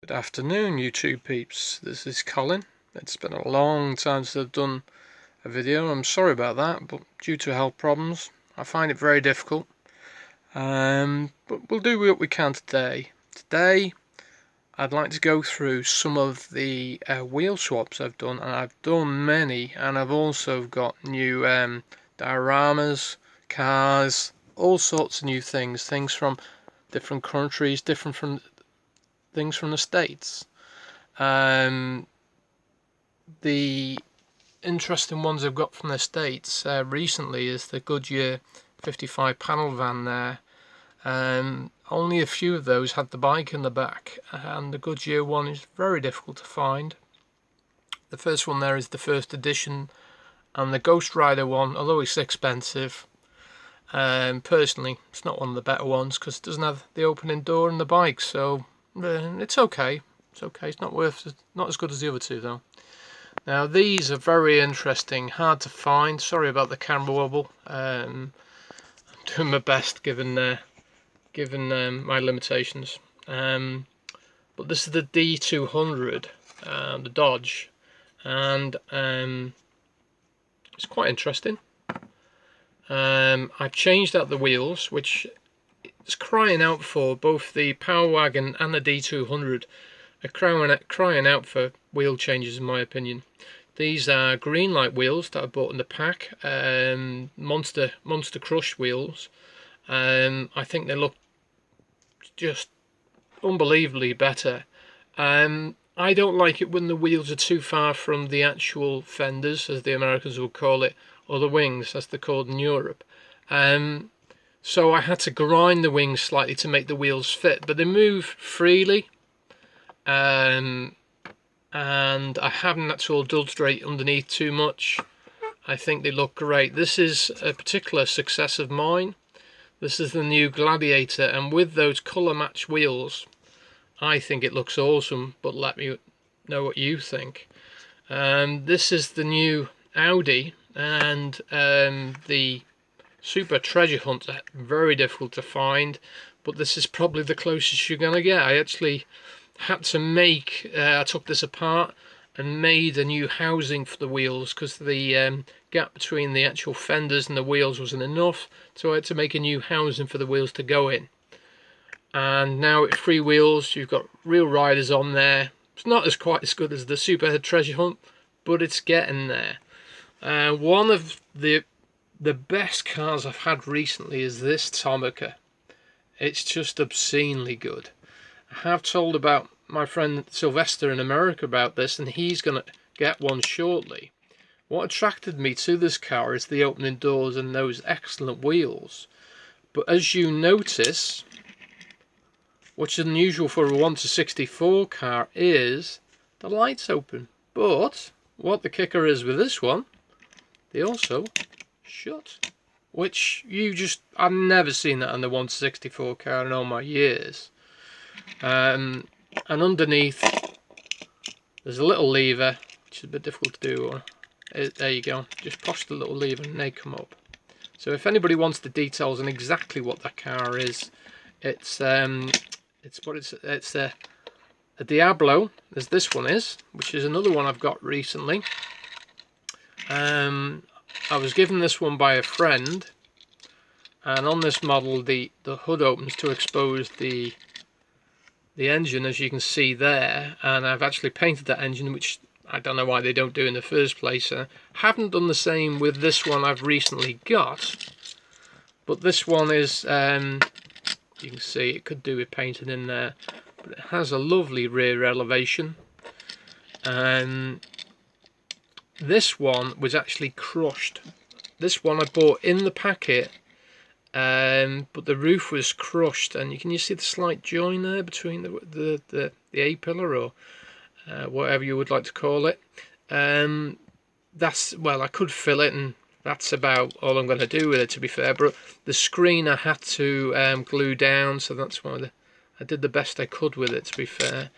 Good afternoon, YouTube peeps. This is Colin. It's been a long time since I've done a video. I'm sorry about that, but due to health problems, I find it very difficult. But we'll do what we can today. Today, I'd like to go through some of the wheel swaps I've done, and I've done many, and I've also got new dioramas, cars, all sorts of new things from different countries, different from things from the States. The interesting ones I've got from the States recently is the Goodyear 55 panel van there. Only a few of those had the bike in the back, and the Goodyear one is very difficult to find. The first one there is the first edition, and the Ghost Rider one, although it's expensive, personally it's not one of the better ones because it doesn't have the opening door and the bike, so it's okay. It's okay. It's not as good as the other two though. Now these are very interesting, hard to find. Sorry about the camera wobble. I'm doing my best given my limitations. But this is the D200, the Dodge, and it's quite interesting. I've changed out the wheels, which it's crying out for. Both the Power Wagon and the D200 are crying out for wheel changes, in my opinion. These are green light wheels that I bought in the pack, Monster Crush wheels. I think they look just unbelievably better. I don't like it when the wheels are too far from the actual fenders, as the Americans would call it, or the wings, as they're called in Europe. So I had to grind the wings slightly to make the wheels fit, but they move freely, and I haven't had to adulterate underneath too much. I think they look great. This is a particular success of mine. This is the new Gladiator, and with those colour match wheels, I think it looks awesome, but let me know what you think. This is the new Audi, and the Super Treasure Hunt are very difficult to find, but this is probably the closest you're going to get. I actually had to make, I took this apart and made a new housing for the wheels because the gap between the actual fenders and the wheels wasn't enough, so I had to make a new housing for the wheels to go in. And now with 3 wheels, you've got real riders on there. It's not quite as good as the Super Treasure Hunt, but it's getting there. One of the best cars I've had recently is this Tomica. It's just obscenely good. I have told about my friend Sylvester in America about this, and he's going to get one shortly. What attracted me to this car is the opening doors and those excellent wheels. But as you notice, what's unusual for a 1/64 car is the lights open. But what the kicker is with this one, they also shut, which I've never seen that on the 1/64 car in all my years. And underneath there's a little lever, which is a bit difficult to do. There you go, just push the little lever and they come up. So if anybody wants the details on exactly what that car is, it's a Diablo, as this one is, which is another one I've got recently. I was given this one by a friend, and on this model the hood opens to expose the engine, as you can see there, and I've actually painted that engine, which I don't know why they don't do in the first place. Haven't done the same with this one I've recently got, but this one is, you can see it could do with painting in there, but it has a lovely rear elevation. This one was actually crushed. This one I bought in the packet, but the roof was crushed, and you see the slight join there between the A-pillar, or whatever you would like to call it. That's, well, I could fill it, and that's about all I'm going to do with it, to be fair. But the screen I had to glue down, so that's why I did the best I could with it, to be fair.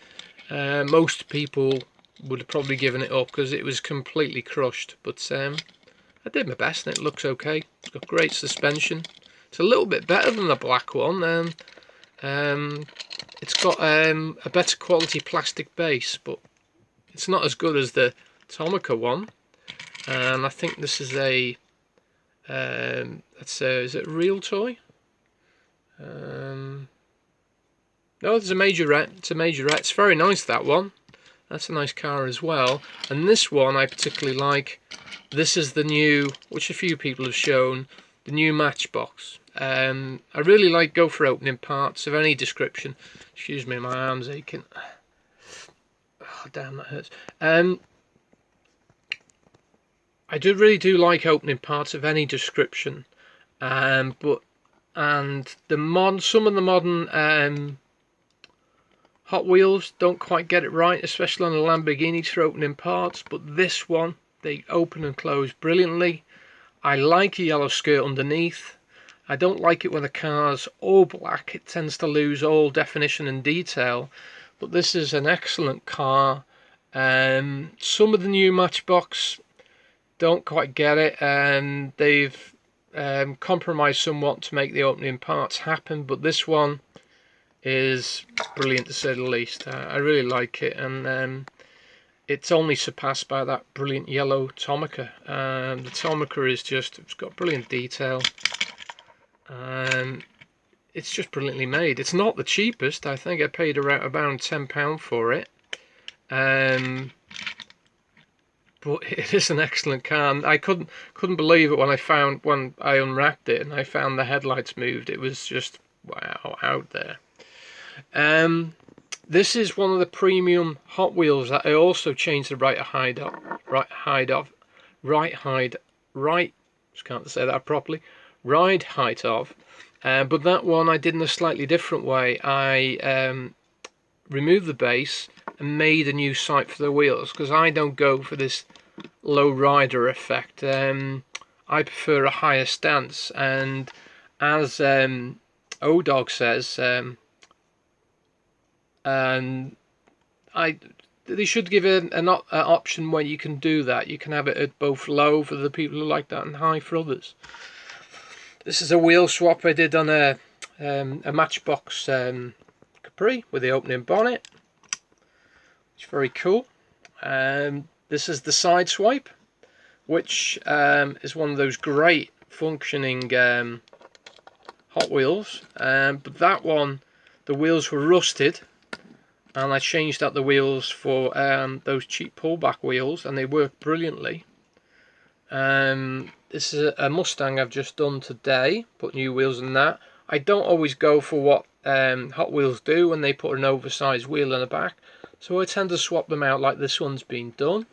Most people would have probably given it up because it was completely crushed, but I did my best and it looks okay. It's got great suspension. It's a little bit better than the black one. It's got a better quality plastic base, but it's not as good as the Tomica one. And I think this is a is it a real toy? No, there's a Majorette. It's a Majorette. It's very nice, that one. That's a nice car as well. And this one I particularly like. This is the new, which a few people have shown, the new Matchbox. I really like Gopher opening parts of any description. Excuse me, my arm's aching. Oh, damn, that hurts. I really do like opening parts of any description. Some of the modern Hot Wheels don't quite get it right, especially on the Lamborghinis for opening parts, but this one, they open and close brilliantly. I like a yellow skirt underneath. I don't like it when the car's all black. It tends to lose all definition and detail, but this is an excellent car. Some of the new Matchbox don't quite get it, and they've compromised somewhat to make the opening parts happen, but this one is brilliant to say the least. I really like it, and it's only surpassed by that brilliant yellow Tomica. The Tomica is just, it's got brilliant detail. It's just brilliantly made. It's not the cheapest. I think I paid around about £10 for it. But it is an excellent car. And I couldn't believe it when I unwrapped it and I found the headlights moved. It was just wow, out there. This is one of the premium Hot Wheels that I also changed the right height of. But that one I did in a slightly different way. I removed the base and made a new sight for the wheels, because I don't go for this low rider effect. I prefer a higher stance, and as O-Dog says, they should give it an option where you can do that. You can have it at both low for the people who like that and high for others. This is a wheel swap I did on a Matchbox Capri with the opening bonnet. It's very cool. This is the side swipe, which is one of those great functioning Hot Wheels. But that one, the wheels were rusted, and I changed out the wheels for those cheap pullback wheels, and they work brilliantly. This is a Mustang I've just done today, put new wheels in that. I don't always go for what Hot Wheels do when they put an oversized wheel in the back, so I tend to swap them out like this one's been done.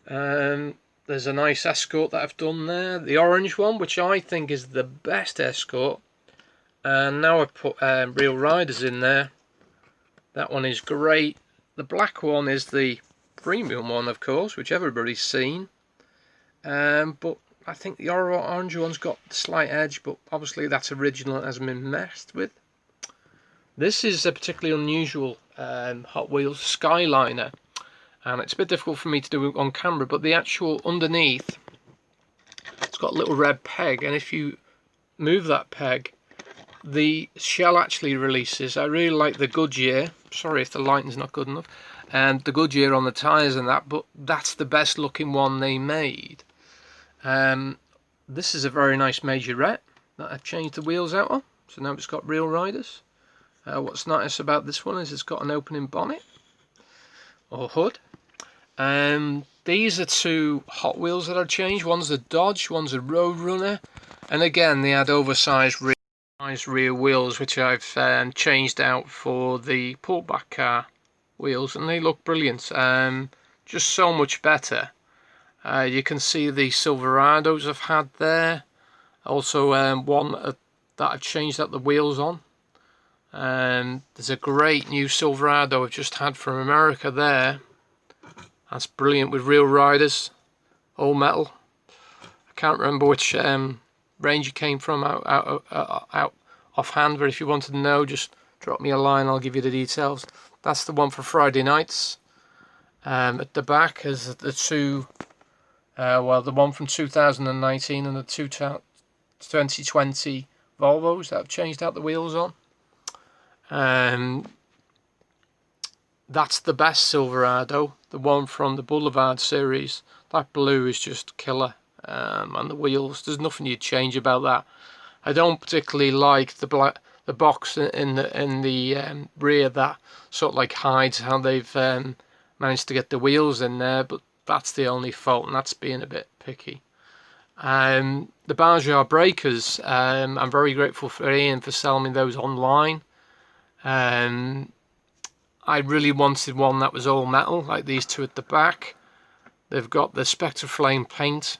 There's a nice Escort that I've done there, the orange one, which I think is the best Escort, and now I've put Real Riders in there. That one is great. The black one is the premium one, of course, which everybody's seen. But I think the orange one's got a slight edge, but obviously that's original and hasn't been messed with. This is a particularly unusual Hot Wheels Skyliner, and it's a bit difficult for me to do on camera, but the actual underneath, it's got a little red peg, and if you move that peg, the shell actually releases. I really like the Goodyear. Sorry if the lighting's not good enough. And the Goodyear on the tyres and that, but that's the best looking one they made. This is a very nice Majorette that I've changed the wheels out on, so now it's got Real Riders. What's nice about this one is it's got an opening bonnet or hood. These are two Hot Wheels that I've changed. One's a Dodge, one's a Roadrunner, and again they had oversized rear wheels, which I've changed out for the pullback car wheels, and they look brilliant. Just so much better. You can see the Silverados I've had there. Also one that I've changed out the wheels on. There's a great new Silverado I've just had from America there. That's brilliant with Real Riders, all metal. I can't remember which range it came from out offhand, but if you wanted to know, just drop me a line, I'll give you the details. That's the one for Friday nights. At the back is the two, the one from 2019 and the 2020 Volvos that I've changed out the wheels on. That's the best Silverado, the one from the Boulevard series. That blue is just killer. And the wheels, there's nothing you'd change about that. I don't particularly like the box in the rear that sort of like hides how they've managed to get the wheels in there, but that's the only fault, and that's being a bit picky. The Bargear breakers, I'm very grateful for Ian for selling me those online. I really wanted one that was all metal, like these two at the back. They've got the Spectre Flame paint.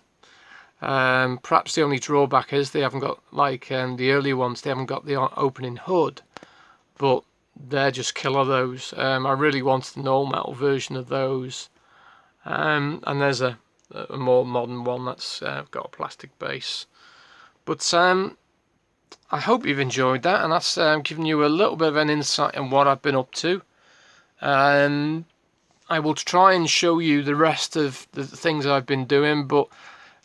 Perhaps the only drawback is they haven't got, like the earlier ones, they haven't got the opening hood, but they're just killer, those. I really wanted an all metal version of those. And there's a more modern one that's got a plastic base. But I hope you've enjoyed that, and that's given you a little bit of an insight on what I've been up to. I will try and show you the rest of the things I've been doing, but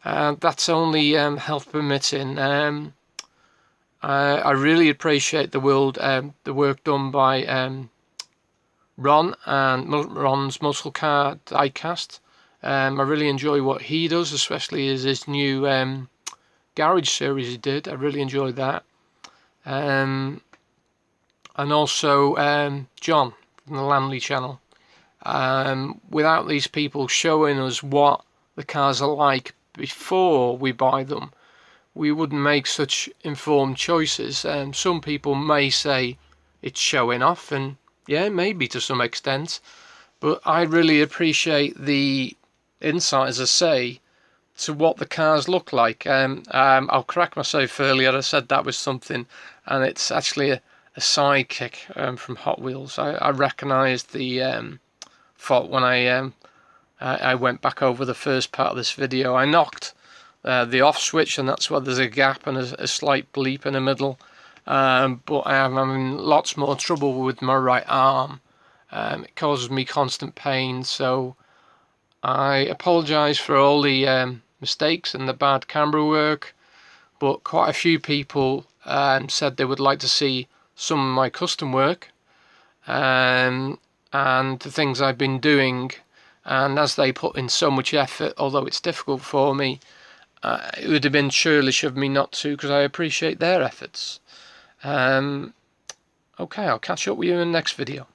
that's only health permitting. I really appreciate the work done by Ron and Ron's Muscle Car Diecast. I really enjoy what he does, especially his new garage series he did. I really enjoyed that. And also John from the Lamley channel. Without these people showing us what the cars are like before we buy them, we wouldn't make such informed choices. Some people may say it's showing off, and yeah, maybe to some extent, but I really appreciate the insight, as I say, to what the cars look like. I'll correct myself earlier, I said that was something, and it's actually a sidekick from Hot Wheels. I recognised the fault when I went back over the first part of this video. I knocked the off switch, and that's why there's a gap and a slight bleep in the middle. But I'm having lots more trouble with my right arm. It causes me constant pain, so I apologise for all the mistakes and the bad camera work, but quite a few people said they would like to see some of my custom work and the things I've been doing, and as they put in so much effort, although it's difficult for me, it would have been churlish of me not to, because I appreciate their efforts. Okay, I'll catch up with you in the next video.